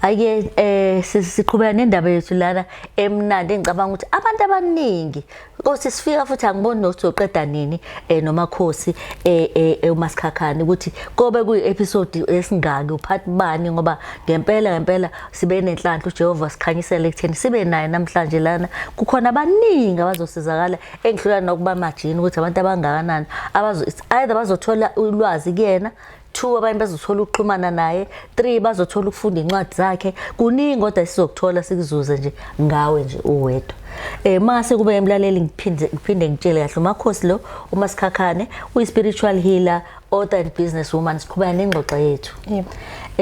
Ake siqhubeka nendaba yethu lana emnandi engicabanga ukuthi abantu abaningi ukuthi sifika futhi angiboni nokuthi uqeda nini nomakhosi uMasikhakhane ukuthi kobe kuyi episode esingaki uphathi bani ngoba ngempela sibe nenhlanhla uJehova sikhanyisele ekutheni sibe naye namhlanje lana kukhona abaningi abazosizakala engidlula nokuba majini ukuthi abantu abangakanani either bazothola ulwazi kuyena 2 abanye bazothola ukuxhumana naye 3 bazothola ukufunda incwadi zakhe kuningi kodwa sizokuthola sikuzuze nje ngawe nje uwedwa mase kube emlaleli ngiphinde ngitshele kahle umakhosi lo uMasikhakhane uyi-spiritual healer author and business woman siqhubeka nengxoxo yethu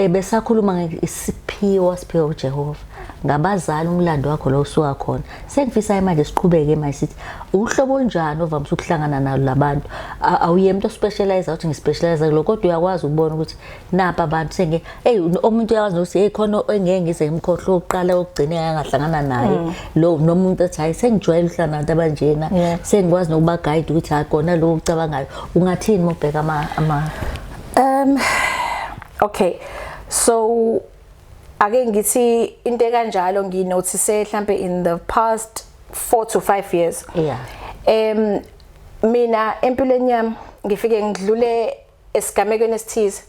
besakhuluma ngesiphiwo uJehova ngabazali umlando wakho lo usuka khona sengifisa manje siqhubeke masithi uhlobo njani ovamise ukuhlangana nalo labantu awuyemntu specialize uthi ngispecialize lo kodwa uyakwazi ukubona ukuthi napha abantu senge umuntu uyawazi ukuthi khona engeke ngize ngimkhohle oqala okugcina engahlangana naye lo nomuntu ethi hayi sengijwayele ukuhlangana nabantu abanjena sengikwazi nokuba guide ukuthi akona lo ucabangayo ungathini mobheka ama okay so ake ngithi into kanjalo nginothise mhlambe in the past 4 to 5 years mina empilweni yami ngifike ngidlule esigamekweni esithize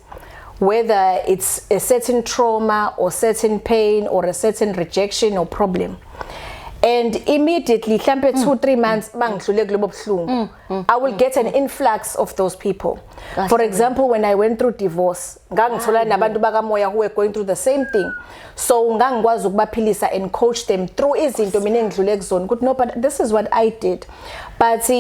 whether it's a certain trauma or certain pain or a certain rejection or problem and immediately mhlambe 2-3 months bangidlule kulobo buhlungu I will get an influx of those people. For example, when I went through divorce ngangithola nabantu bakamoya who were going through the same thing, so ngangikwazi ukubaphilisa and coach them through izinto mina engidlule kuzona ukuthi no, but this is what I did. But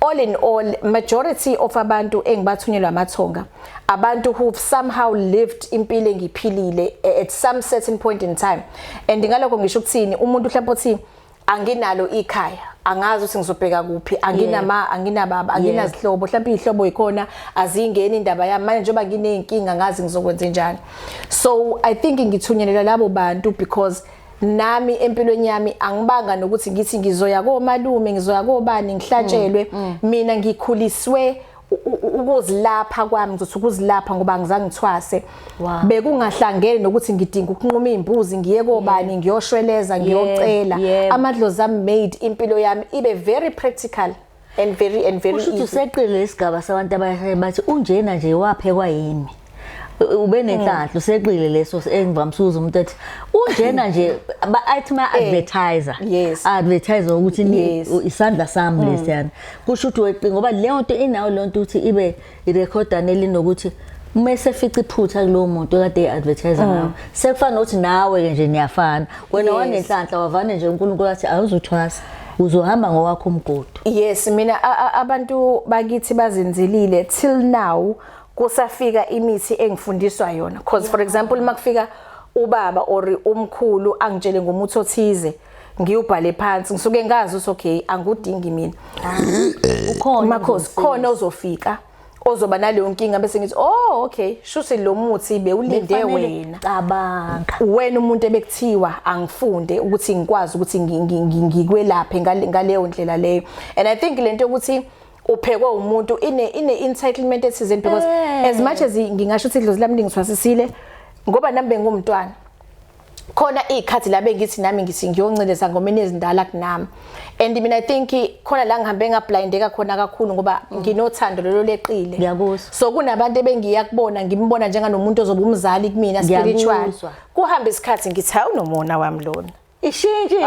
all in all, majority of abantu engibathunyelwa amathonga abantu who've somehow lived impilo engiphilile at some certain point in time, and ngalokho ngisho ukuthini umuntu mhlawumbe uthi anginalo ikhaya angazi ukuthi ngizobheka kuphi anginababa anginazihlobo mhlawumbe izihlobo ikhona azingeni indaba yami manje njengoba nginenkinga ngazi ngizokwenza njani. So I think ngithunyelelwa labo bantu because nami empilweni yami angibanga nokuthi ngithi ngizoya komalume ngizoya kobani ngihlatshelwe mina ngikhuliswe ukuzilapha kwami ngizothi ukuzilapha ngoba ngizange ngithwase bekungahlangene nokuthi ngidinga ukunquma izimbuzi ngiye kobani ngiyoshweleza ngiyocela amadlozi ami made impilo yami ibe very practical and very easy. Usho useqile isigaba sabantu abathi unjena nje waphekwa yimi ube nenhlanhla useqile leso engivamsuza umuntu ethi unjena nje athi ma advertiser advertiser ukuthi isandla sami lesiyana kusho ukuthi weqinga ngoba leyo nto inawo le nto uthi ibe irecorder nelinokuthi mase fica iphutha kulo muntu kade advertiser ngawo sekufana ukuthi nawe nje niyafana wena wanenhlanhla wavane nje uNkulunkulu athi awuzuthwasa uzohamba ngowakho umgodo. Yes, mina abantu bakithi bazinzilile till now kusafika imithi engifundiswa yona because for example makufika ubaba or umkhulu angitshele ngomuthi othize ngiyubhale phansi ngisuke ngazi ukuthi okay angudingi mina ukhona makhosi khona uzofika ozoba naleyo nkinga bese ngithi oh okay shuthi lo muthi bewulinde wena cabanga wena umuntu ebekuthiwa angifunde ukuthi ngikwazi ukuthi ngikwelaphe ngaleyo ndlela leyo. And I think lento ukuthi uphekwe umuntu ine entitlement ethize because as much as ngingasho ukuthi idlozi lami ngithwasisile ngoba nami bengumntwana khona ikhathi la bengithi nami ngithi ngiyoncineza ngomeni ezindala kunami and mina I think khona la ngihambe ngablindeka khona kakhulu ngoba nginothando lolo leqile ngiyakuzwa. So kunabantu ebengiya kubona ngimbona njenganomuntu ozoba umzali kumina spiritual kuhamba isikhathi ngithi hayi unomona wami lona ishintshe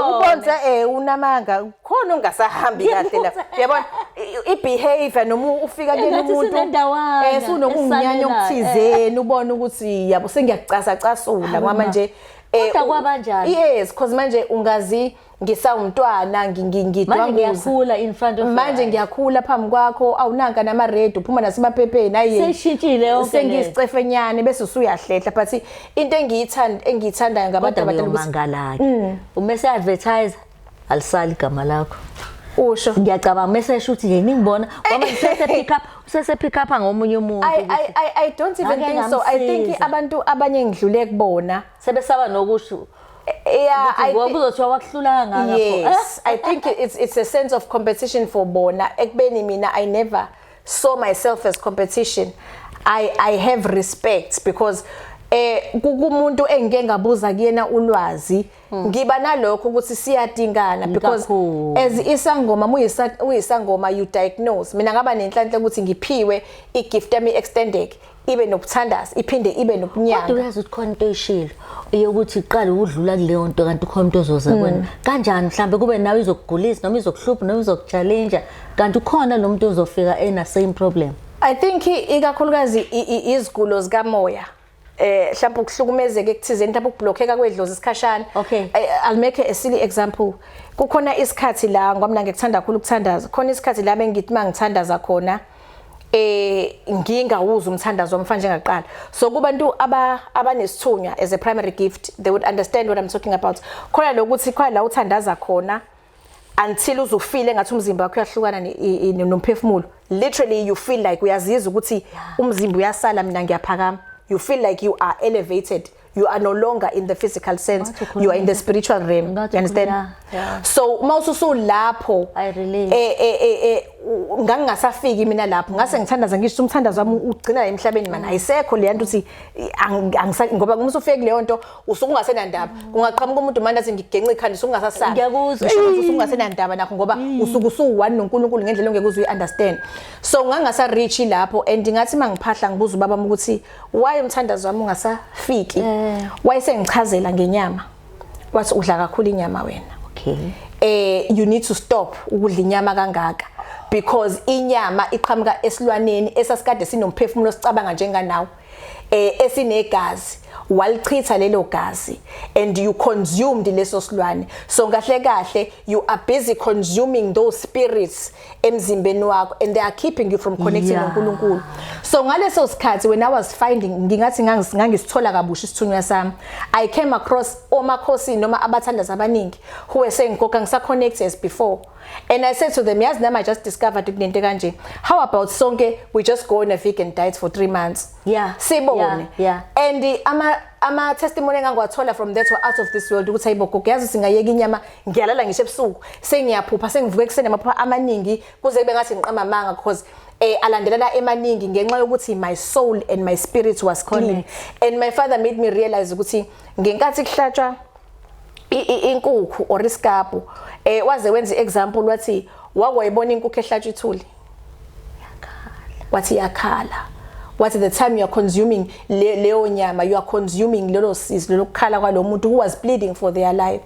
ubonze unamanga khona ungasahambi kahle la uyabona ibehavior noma ufika kuyena umuntu sunokunyanya okuthizeni ubona ukuthi yabo sengiyacasacasula ngoba manje kodwa kwabanjani yes because manje ungazi ngisawumntwana ngidwanguza ngiyakhula in front of manje ngiyakhula phambi kwakho awunanka nama red uphuma nasemaphepheni ayi seshintshile yonke sengizicefenyane bese usuyahlehla but into engiyithandayo ngabantu abadala ukuthi umese advertise alisali igama lakho usho ngiyacabanga message uthi nje ningibona ngoba usese pick up ngomunye umuntu I don't even think so. I think abantu abanye ngidlule kubona sebesaba nokusho yes, I think it's a sense of competition for bona ekubeni mina I never saw myself as competition. I have respect because kumuntu engike ngabuza kuyena ulwazi ngiba nalokho ukuthi siyadingana because as isangoma uyisangoma you diagnose mina ngaba nenhlanhla ukuthi ngiphiwe igift yami extended ibe nokuthandaza iphinde ibe nokunyanga kodwa uyazi ukuthi khona into eshilo eyokuthi iqala ukudlula kuleyo nto kanti khona umuntu ozoza kwena kanjani mhlambe kube nawe izokugulisa noma izokuhlupha noma izokuchallenge kanti ukhona lo muntu ozofika ena same problem. I think ikakhulukazi izigulo zikamoya mhlawumbe ukuhlukumezeka ekuthizeni mhlawumbe ukublockeka kwedlozi isikhashana. Okay. I'll make a silly example. Kukhona isikhathi la ngoba mina ngikuthanda kakhulu ukuthandaza. Khona isikhathi la bengithi mangithandaza khona ngingawuza umthandazo wami manje ngaqala. So kubantu abanesithunya as a primary gift they would understand what I'm talking about. Khona lokuthi khona la uthandaza khona until uzufile ngathi umzimba wakho uyahlukana nomphefumulo. Literally you feel like uyazizwa ukuthi umzimba uyasala mina ngiyaphakama. You feel like you are elevated. You are no longer in the physical sense. You are in the spiritual realm. You understand? Yeah. So mawususu lapho I relate. Ngangasafiki mina lapho ngase ngithandaza ngisho umthandazo wami ugcina emhlabeni mana ayisekho le nto uthi ngoba uma usufike kuleyo nto usuke ungasenandaba ungaqhamuka umuntu manje athi ngigenxa ikhanda usuke ungasasaba ngiyakuzwa usuke ungasenandaba nakho ngoba usuke usu1 noNkulunkulu ngendlela ongeke understand so ngangasa reach lapho and ngathi mangiphahla ngibuza ubaba ukuthi why umthandazo wami ungasafiki why sengichazela ngenyama wathi udla kakhulu inyama wena. Okay. You need to stop ukudla inyama kangaka because inyama iqhamuka esilwaneni esasikade sinomphefumulo sicabanga njenganawo esinegazi walichitha lelo gazi and you consumed leso silwane so kahle kahle you are busy consuming those spirits emzimbeni wakho and they are keeping you from connecting noNkulunkulu. So ngaleso sikhathi when I was finding ngingathi ngangisithola kabusha isithunywa sami I came across omakhosi noma abathandaza abaningi who were saying ngoka ngisaconnect as before and I said to them yazi nama I just discovered kunento kanje how about sonke we just go on a vegan diet for 3 months sibone and ama testimony engangwathola from that were out of this world ukuthi hayibo gogo yazi singayeka inyama ngiyalala ngisho ebusuku sengiyaphupha sengivuka ekseni amaphupha amaningi kuze kube ngathi ngiqama amanga because alandelana emaningi ngenxa yokuthi my soul and my spirit was clean and my father made me realize ukuthi ngenkathi kuhlatshwa inkukhu or iskapu waze wenza example wathi wakwayibona inkukhu ehlatshwa ithuli wathi yakhala. What at the time you are consuming leyo nyama you are consuming lelo sisi lokukhala kwalo muntu who was bleeding for their life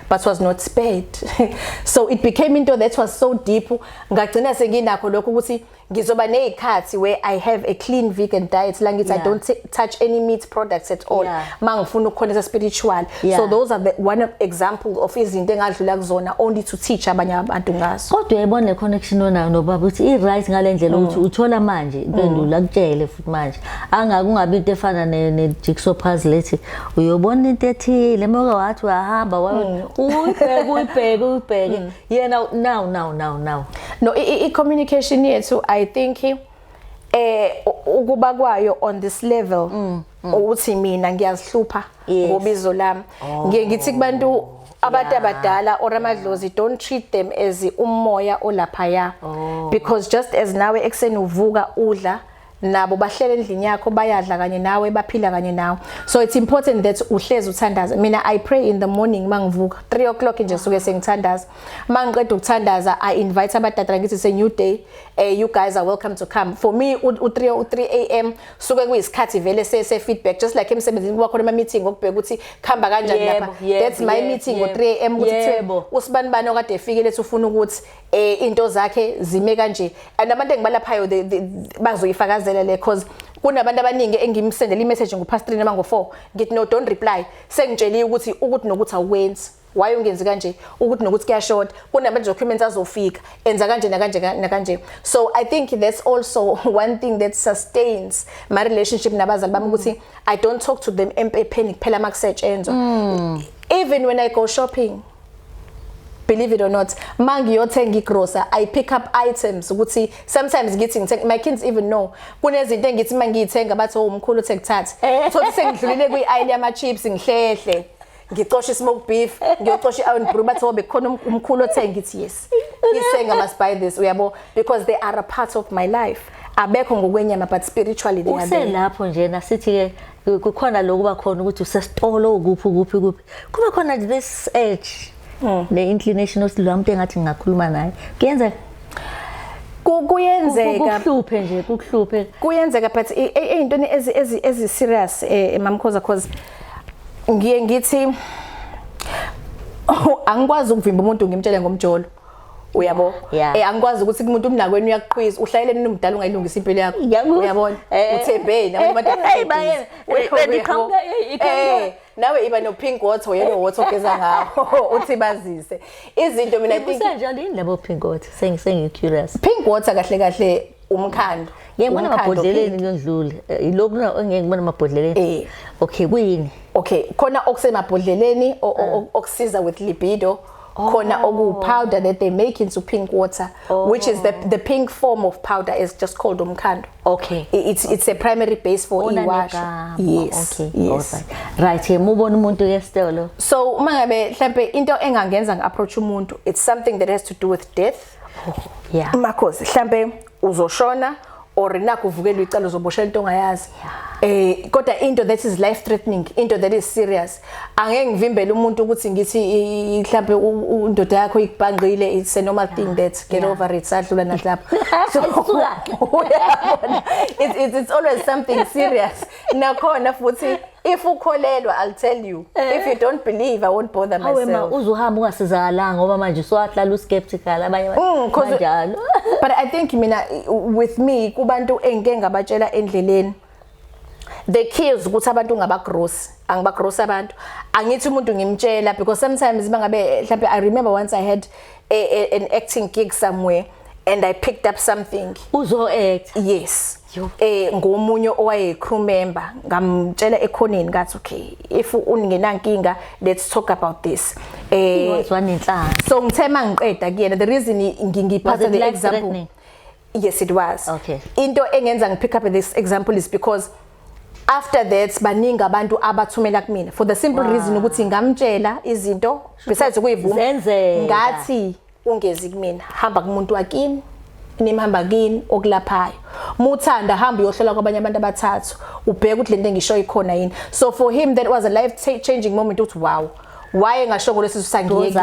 but was not spared. So it became into that was so deep ngagcina senginakho lokho ukuthi ngizoba nezikhathi where I have a clean vegan diet la ngithi I don't touch any meat products at all mangifuna ukukhoneka spiritual. So those are the one example of izinto engadlula kuzona only to teach abanye abantu ngazo. Kodwa uyayibona le connection onayo nobaba ukuthi I right ngalendlela ukuthi uthola manje impendulo akutshele futhi manje angakungabi into efana ne jigsaw puzzle ethi uyobona into ethile moka wathi wahamba uyibheke yena now no I communication yethu I think ukuba kwayo on this level ukuthi mina ngiyazihlupha ngobizo lami ngiye ngithi kubantu abantu abadala or amadlozi don't treat them as umoya olaphaya because just as nawe ekseni uvuka udla nabo bahlele endlini yakho bayadla kanye nawe baphila kanye nawe so it's important that uhlezi uthandaza mina I pray in the morning mangivuka 3 o'clock nje suke sengithandaza mangiqeda ukuthandaza I invite abadala ngithi it's a new day you guys are welcome to come for me u3 am suke kuyisikhathi vele se feedback just like emsebenzini kuba khona ama meeting okubheka ukuthi khamba kanjani lapha that's my meeting ngo3 am ukuthi usibani bani okade efike lethu ufuna ukuthi into zakhe zime kanje and abantu engibalaphayo bazoyifakaza because kunabantu abaningi engimsendela imessage ngupastor noma ngo4 ngithi no don't reply sengitsheliwe ukuthi nokuthi awukwenzi why ungenzi kanje ukuthi nokuthi kuyashort kunama documents azofika enza kanje nakanje so I think that's also one thing that sustains my relationship nabazali bami ukuthi I don't talk to them empeni kuphela makusetshenzwa even when I go shopping. Believe it or not, mangiyothenga igrocer I pick up items ukuthi sometimes ngithi my kids even know kunezinto engithi mangiyithenga bathi umkhulu uthekuthatha thothi sengidlulile kwi-aisle yama chips ngihlehle ngicosha smoke beef ngiyocosha iron brew bathi bekhona umkhulu othenga ngithi yes he's saying I must buy this uyabo because they are a part of my life abekho ngokwenyama but spiritually they are there. Uselapho nje nasithi ke kukhona lokuba khona ukuthi usesitolo ukuphi kube khona this edge le inclination osilwa umuntu engathi ngingakhuluma naye kuyenza kuyenzeka kukuhluphe kuyenzeka but eyintoni ezi serious mamkhoza cause ngiye ngithi angikwazi ukuvimba umuntu ngimtshele ngomjolo uyabo angikwazi ukuthi umuntu umnakweni uyaqhwiza uhlayeleni nomdala ungayilungisa impilo yakho uyabona uthembeni abantu nawe iba no pink water yellow water ogeza ngawo uthi bazise izinto mina think njalo yini labo pink water sengi curious pink water kahle umkhando ngiyabona amabhodleleni ngidlule ilokhu engeke ngibona amabhodleleni okay kuyini okay khona okusemabhodleleni okusiza with libido khona powder that they make into pink water which is the pink form of powder is just called umkhando okay it's a primary base for iwash yes okay yes right mubona umuntu yesitolo so uma ngabe mhlambe into engangenza ngiapproach umuntu it's something that has to do with death makhosi mhlambe uzoshona or nakuvukela icala uzoboshela into ongayazi kodwa into that is life threatening into that is serious angeke ngivimbele umuntu ukuthi ngithi mhlambe undoda yakho ikubhangqile it's a normal thing that get over it sadlula nahlapha so it's always something serious nakhona futhi if ukholelwa I'll tell you if you don't believe I won't bother myself uzuhamba ungasizakala ngoba manje usuwahlala uskeptical abanye kanjalo but I think mina with me kubantu engeke ngabatshela endleleni the key is ukuthi abantu ngabagross angibagross abantu angithi umuntu ngimtshela because sometimes bangabe mhlawumbe I remember once I had an acting gig somewhere and I picked up something uzo act yes ngomunye owaye crew member ngamtshela ekhoneni ngathi okay if ungenankinga let's talk about this so ngithema ngiqeda kuyena the reason ngiphatha the example yes it was okay into engenza ngipick up this example is because after that baningi abantu abathumela kumina for the simple reason ukuthi ngamtshela izinto besides ukuyivuma ngathi ungezi kumina hamba kumuntu wakini nimhamba kini okulaphayo muthanda hamba uyohlola kwabanye abantu abathathu ubheka ukuthi lento engisho ikhona yini so for him that was a life changing moment uthi wow why ngashoko lesizo sangiyeke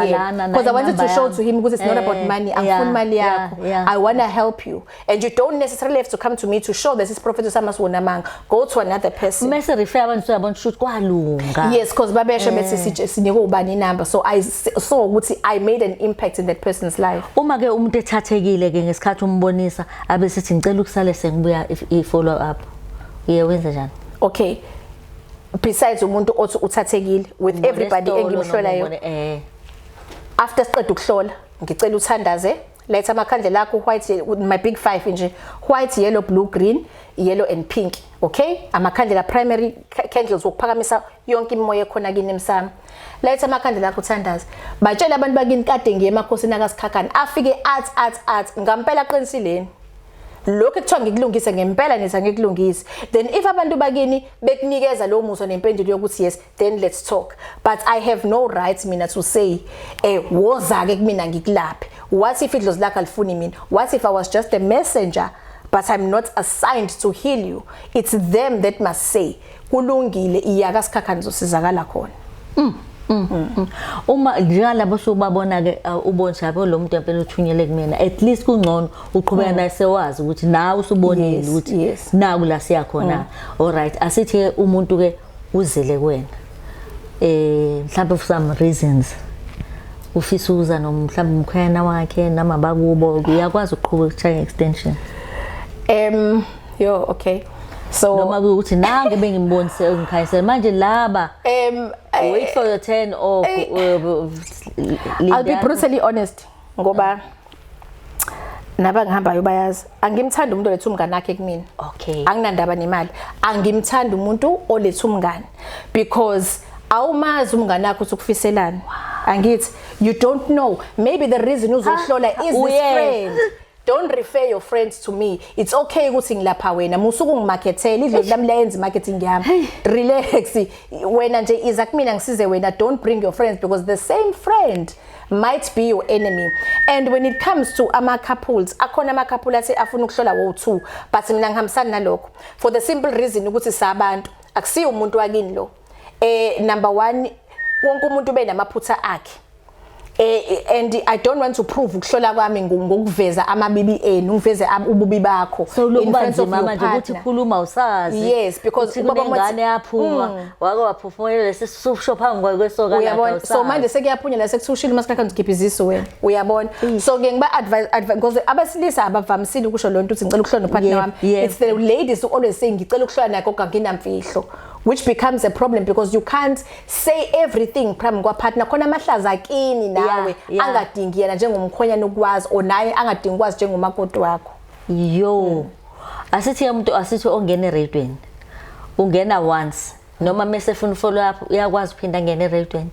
because I wanted to show to him ukuthi it's not about money angifuni mali yakho I want to help you and you don't necessarily have to come to me to show that this prophet usamaswona manga go to another person mase refer abantu yabona shoot kwalunga yes because babesho bethi sinike ubani number so I saw ukuthi I made an impact in that person's life uma ke umuntu ethathekile ke ngesikhathi umbonisa abe sithi ngicela ukusale sengibuya I follow up wenza njani okay besides umuntu othi uthathekile with everybody engimhlolayo after siqeda ukuhlola ngicela uthandaze letha amakhandlela akho white my big 5 nje white yellow blue green yellow and pink okay amakhandlela primary candles wokuphakamisa yonke imoya ekhona kini emsamo letha amakhandlela akho uthandaze batshela abantu bakini kade ngiye emakhosini akasikhakhani afike athi ngampela qinisileni lokho ekuthiwa ngikulungise ngempela nisa ngikulungise then if abantu bakini bekunikeza lo muso nempendulo yokuthi yes then let's talk but I have no right mina to say woza ke kumina ngikulaphe what if idlozi lakhe alifuni mina what if I was just a messenger but I'm not assigned to heal you it's them that must say kulungile iyaka sikhakhani zosizakala khona uma njengalabo sobabona ke ubonjabo lo muntu empela uthunyele kumina at least kungcono uqhubeka naye sewazi ukuthi nawe usubonile ukuthi naku la siya khona all right asithi umuntu ke uzele kuwena mhlawumbe for some reasons ufisa uza nomhlawumbe umkhwena wakhe nama bakubo uyakwazi ukuqhubeka ukuchaya extension okay so noma ukuthi nange bengimbonise ngikhayisela manje laba wait for your turn off I'll be brutally honest ngoba naba ngihambayo bayazi angimthanda umuntu oletha umngane wakhe kumina okay anginandaba nemali angimthanda umuntu oletha umngane because awumazi umngane wakhe ukufiselana angithi you don't know maybe the reason uzohlola is this friend don't refer your friends to me it's okay ukuthi ngilapha wena musuku ngimarketela idlozi lami layenza marketing yami relax wena nje iza kumina ngisize wena don't bring your friends because the same friend might be your enemy and when it comes to ama couples akhona ama couple athi afuna ukuhlola wo2 but mina ngihambisana nalokho for the simple reason ukuthi sabantu akusiyo umuntu wakini lo. Number 1 wonke umuntu ube namaphutha akhe. And I don't want to prove ukuhlola kwami ngokuveza amabibi enu ngiveze ububi bakho in front of mama nje ukuthi khuluma usazi. Yes, because ubaba ngane yaphuma wake waphufumela lesisho phambi kwesokana uyabona. So manje sekuyaphunyela sekuthushile masikakha ngikhipha izisu wena uyabona. So ke ngiba advise because abasilisa abavamisile ukusho lonto uthi ngicela ukuhlola upartner wami. It's the ladies who always say ngicela ukuhlola naye kodwa nginamfihlo, which becomes a problem because you can't say everything phambi kwa partner khona amahlaza akini nawe angadingi yena njengomkhonyana ukwazi onaye angadingi ukwazi njengomakoti wakho. Yo asithi umuntu asithi ongena eradweni ungena once noma mase funa follow up uyakwazi uphinda ngene eradweni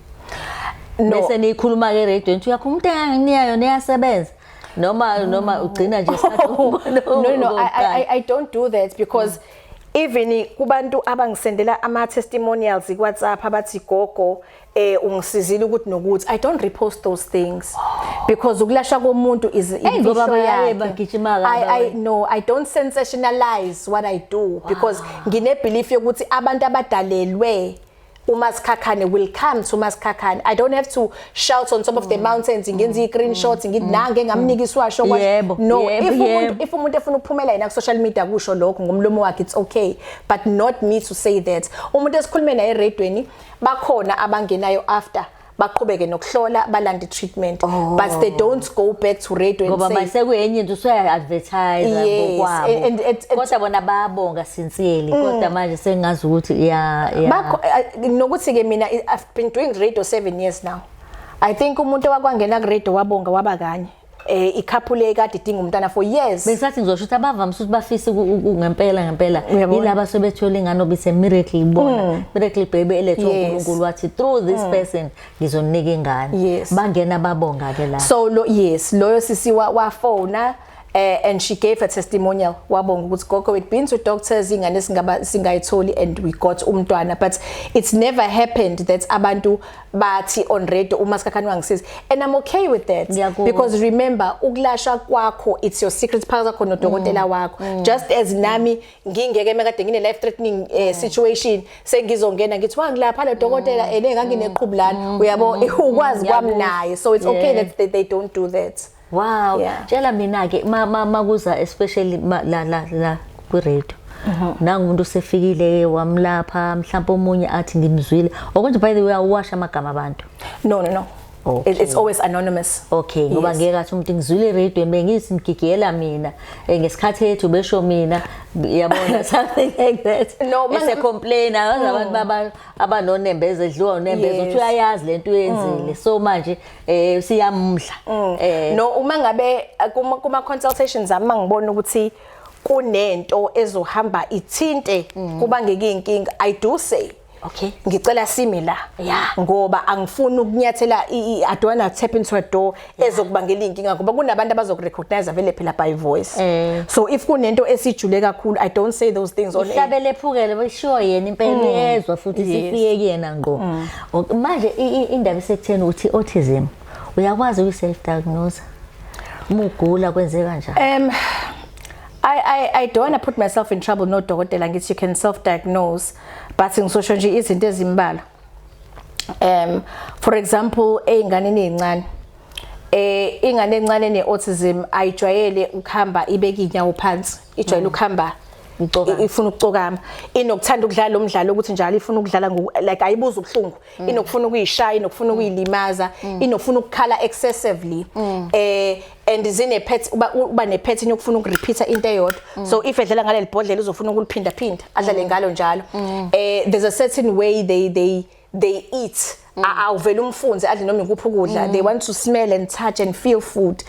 bese nikhuluma ke eradweni uyakhuluma umuntu enginiyayo neyasebenza noma ugcina nje isikhathi. No, I don't do that because even kubantu abangisendela ama testimonials ku WhatsApp abathi gogo ungisizile ukuthi nokuthi I don't repost those things because ukulashwa komuntu is ngoba bagijima kabi. No, I don't sensationalize what I do because ngine belief yokuthi abantu abadalelwe uMasikhakhane will come to Masikhakhane. I don't have to shout on top of the mountains ngenza i-screenshots ngithi nange engamnika iswasho no. If umuntu efuna ukuphumela yena ku social media kusho lokho ngomlomo wakhe it's okay, but not me to say that. Umuntu esikhulume naye eradweni bakhona abangenayo after baqhubeke nokuhlola balande treatment, but they don't go back to radio and say ngoba mase kuyenye into usuya advertise ngokwabo kodwa bona bayabonga sincerely kodwa manje sengazi ukuthi nokuthi ke mina I've been doing radio 7 years now. I think umuntu wakwangena ku radio wabonga waba kanye ikhapule kade idinga umntana for years. Besathi ngizosho ukuthi abavamisa ukuthi bafise ngempela yilaba sobethola ingane obise miracle ibona miracle baby elethwa uNkulunkulu wathi through this person ngizonika ingane bangena babonga ke la. So loyo sisi wafona and she gave a testimonial wabonga ukuthi gogo we'd been to doctors ingane singayitholi and we got umntwana, but it's never happened that abantu bathi on radio uMasikhakhane wangisiza, and I'm okay with that because remember ukulashwa kwakho it's your secret phakathi kwakho nodokotela wakho. Just as nami ngingeke mekade ngine life threatening situation sengizongena ngithi wangilapha le dokotela engangineqhubulana uyabo ukwazi kwami naye, so it's okay that they don't do that. Wow, tshela mina ke makuza especially la ku radio nangu umuntu sefikile wamlapha mhlawumbe omunye athi ngimzwile okonje by the way awasha amagama abantu. No. Okay. It's always anonymous. Okay, ngoba ngeke athi umuntu ngizwile radio bengisi ngigigiyela mina ngesikhathi ethu besho mina yabona something like that. No, mase complain abantu abanonembeze edliwa unembeze uthi uyayazi lento uyenzile so manje siyamdla. No, uma ngabe kuma consultations ngibona ukuthi kunento ezohamba ithinte kubangeke inkinga, I do say okay ngicela simi la ngoba angifuni ukunyathela I don't want to tap into a door ezokubangela inkinga ngoba kunabantu abazokurecognize vele phela by voice. So if kunento esijule kakhulu I don't say those things on air. Hlabele ephukele beshiwo yena impela yezwa futhi sifike kuyena ngo. Manje indaba isekutheni uthi autism uyakwazi uku self diagnose mugula kwenze kanjani? I don't want to put myself in trouble no dokotela ngithi you can self diagnose, but ngisosho nje izinto ezimbala. For example einganeni ezincane ingane encane neautism ayijwayele ukuhamba ibeka inyawo phansi, ijwayele ukuhamba ifuna ukucokama, inokuthanda ukudlala umdlalo ukuthi njalo ifuna ukudlala like ayibuza ubhlungu, inokufuna ukuyishaya, inokufuna ukuyilimaza, inokufuna ukukhala excessively, and zine pet uba ne pattern yokufuna ukurepeata into eyodwa. So if edlala ngale libhodlela uzofuna ukuliphinda phinda adlale ngalo njalo. There's a certain way they eat. Awuvela umfunzi adle noma ikuphi ukudla. They want to smell and touch and feel food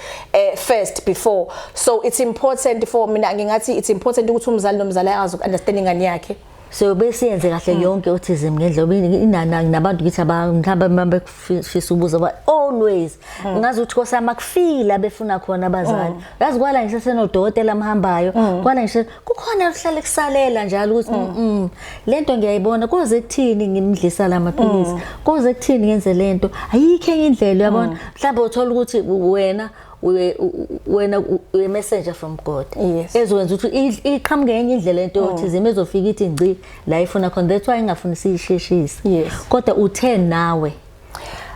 first before. So it's important for mina ngingathi it's important ukuthi umzali nomzali ayazi ukunderstand ingane yakhe. So bese yenze kahle yonke autism ngendlela inana nabantu ngithi abangihamba mama befisa ubuza ba always ngazi ukuthi kosama kufila befuna khona abazali yazi kwala ngisesenodokotela amhambayo kwala ngisho kukhona uhlale kusalela njalo ukuthi lento ngiyayibona kuze kuthini ngimdlisa la maphilisi kuze kuthini ngenze lento ayikho enye indlela uyabona mhlawumbe uthola ukuthi wena wena a messenger from God. Yes. Ezokwenza ukuthi iqhamuke ngenye indlela into autism ezofika ithi ngci la ifuna khona, that's why ngafuni siyisheshise. Yes. Kodwa uthe nawe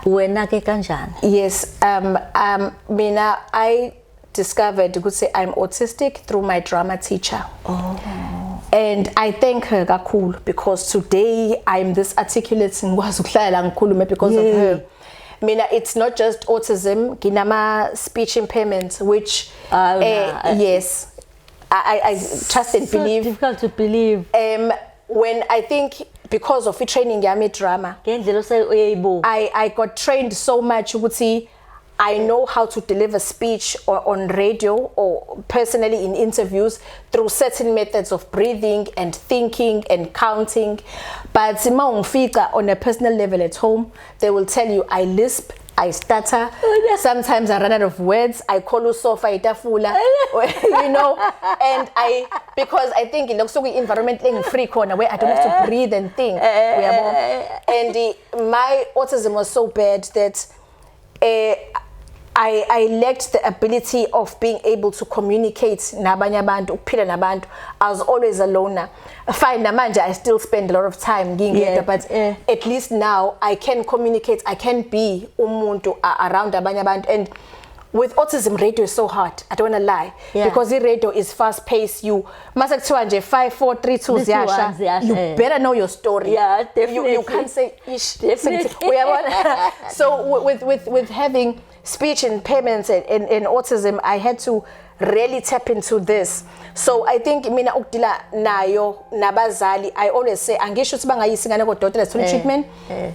wena ke kanjani? Yes, mina I discovered ukuthi I'm autistic through my drama teacher. And I thank her kakhulu because today I'm this articulate ngikwazi ukuhlala la ngikhulume because of her. Mina, it's not just autism, ginama speech impairment, which yes, I trust and believe. So difficult to believe. When I think because of the training yami drama, I got trained so much ukuthi I know how to deliver speech on radio or personally in interviews through certain methods of breathing and thinking and counting. But on a personal level at home, they will tell you I lisp, I stutter, sometimes I run out of words, I call you sofa itafula, you know, and because I think in the environment free corner where I don't have to breathe and think. And my autism was so bad that I lacked the ability of being able to communicate nabanye abantu, ukuphila nabantu. I was always a loner. Fine, namanje I still spend a lot of time but at least now I can communicate, I can be umuntu around abanye abantu. And with autism, radio is so hard. I don't want to lie. Because the radio is fast paced. You must have 5, 4, 3, 2, ziyasha. You better know your story. Yeah, definitely. You can't say ish. Definitely. So with having speech impairments and autism, I had to really tap into this. So I think mina ukudila nayo nabazali, I always say angisho ukuthi bangayisi ngane kodokotela sithole treatment,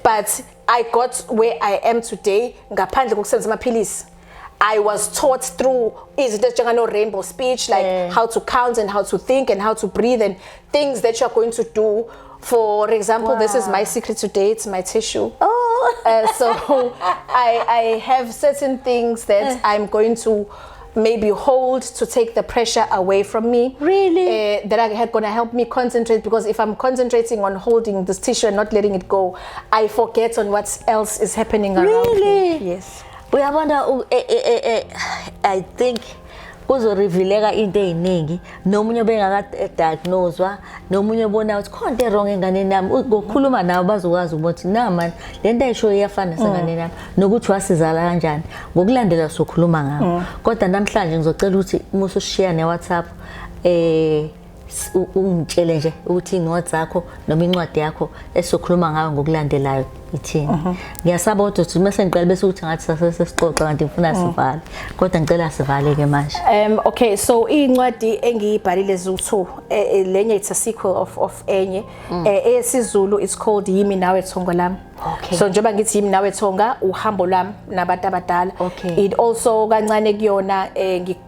but I got where I am today ngaphandle kokusebenzisa amaphilisi. I was taught through rainbow speech, like how to count and how to think and how to breathe and things that you're going to do. For example, this is my secret today, it's my tissue. So I have certain things that I'm going to maybe hold to take the pressure away from me. Really? That are going to help me concentrate, because if I'm concentrating on holding this tissue and not letting it go, I forget on what else is happening around me. Yes. I wonder, I think kuzorevealeka into eziningi, nomunye bengaka diagnosewa, nomunye bona ukuthi khona into wrong engane nami, ukukhuluma nawe bazokwazi ukuthi na man lento ayisho iyafana sengane nami, nokuthi wasizala kanjani ngokulandela sokhuluma ngakho. Kodwa namhlanje ngizocela ukuthi musu share ne WhatsApp ungitshele nje ukuthi incwadi zakho noma incwadi yakho esokhuluma ngayo ngokulandelayo ithini. Ngiyasaba kodwa ukuthi mase ngiqala bese ukuthi ngathi sasesixoxa kanti ngifuna sivale, kodwa ngicela sivale ke manje. Okay, so incwadi engiyibhalile zu2 lenye it's a sequel of enye esizulu, it's called Yimi Nawe Thonga Lami. Okay. So njengoba ngithi yimi nawe thonga uhambo lami nabantu abadala. Okay. It also kancane kuyona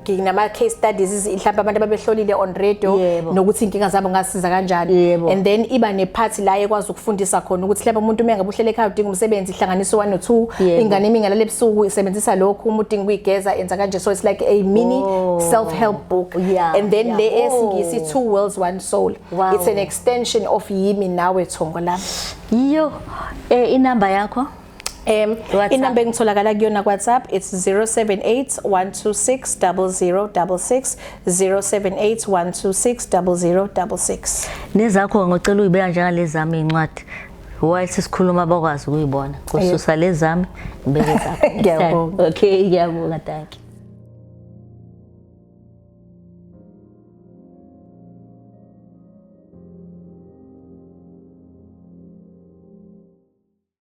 nginama case studies mhlawumbe abantu ababehlolile on radio nokuthi inkinga zabo ngasiza kanjani. And then iba ne part la ekwazi ukufundisa khona ukuthi lapha umuntu umengabe uhlele ekhaya udinga umsebenzi ihlanganiso 1 no 2 ingane iminga lalebsuku isebenzisa lokho umuntu udinga ukuyigeza enza kanje. So it's like a mini self-help book. And then le esingisi 2 worlds one soul. Wow. It's an extension of Yimi Nawe Thonga Lami. Yo inamba yakho inamba engitholakala kuyona WhatsApp, it's 078 126 0066 078 126 0066. Nezakho ngicela uyibeka njengalezi zami incwadi. Why sisikhuluma bakwazi ukuyibona. Kususa lezami ngibeke zakho. Ngiyabonga. Okay, ngiyabonga, thank you.